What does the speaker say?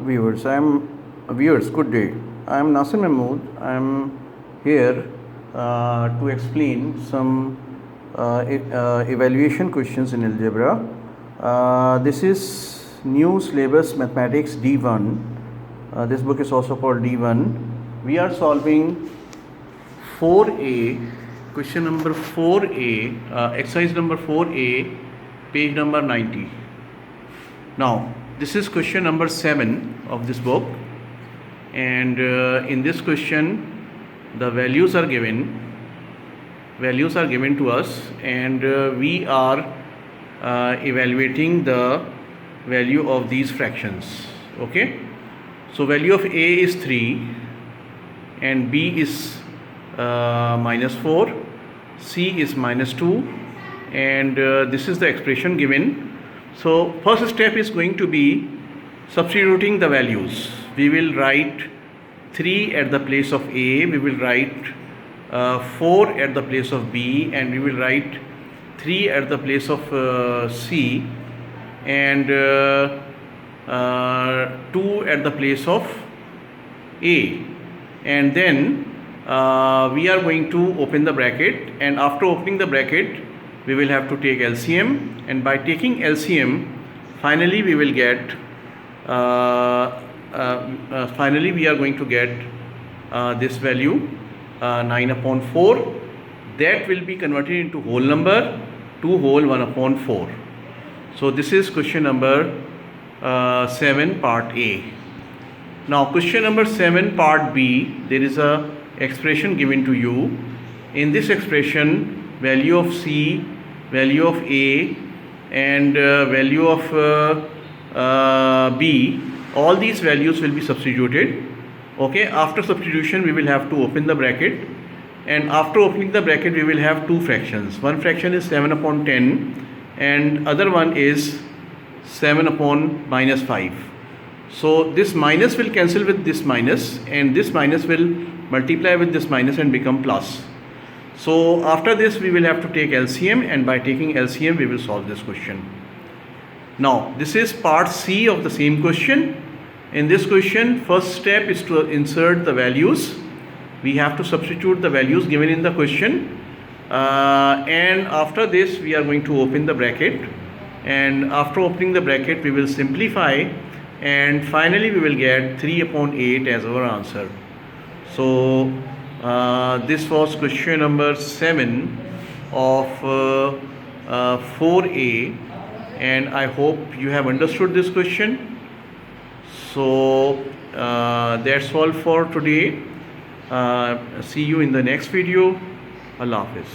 Viewers, good day. I am Nasir Mahmood. I am here to explain some evaluation questions in algebra. This is New Syllabus Mathematics D1. This book is also called D1. We are solving 4A, question number 4A, exercise number 4A, page number 90. Now, this is question number 7 of this book, and in this question the values are given to us, and we are evaluating the value of these fractions. Okay, so value of A is 3 and B is -4, C is -2, and this is the expression given. So first step is going to be substituting the values. We will write 3 at the place of A, we will write 4 at the place of B, and we will write 3 at the place of C, and 2 at the place of A. And then we are going to open the bracket, and after opening the bracket we will have to take LCM, and by taking LCM finally we will get finally we are going to get this value 9/4. That will be converted into whole number 2 whole 1/4. So this is question number 7 part A. Now question number 7 part B, there is a expression given to you. In this expression, value of C, value of A, and value of B, all these values will be substituted. Okay, after substitution we will have to open the bracket, and after opening the bracket we will have two fractions. One fraction is 7/10 and other one is 7/-5. So this minus will cancel with this minus, and this minus will multiply with this minus and become plus. So after this we will have to take LCM, and by taking LCM we will solve this question. Now this is part C of the same question. In this question, first step is to insert the values. We have to substitute the values given in the question, and after this we are going to open the bracket, and after opening the bracket we will simplify, and finally we will get 3/8 as our answer. So this was question number 7 of 4A, and I hope you have understood this question. So that's all for today. See you in the next video. Allah Hafiz.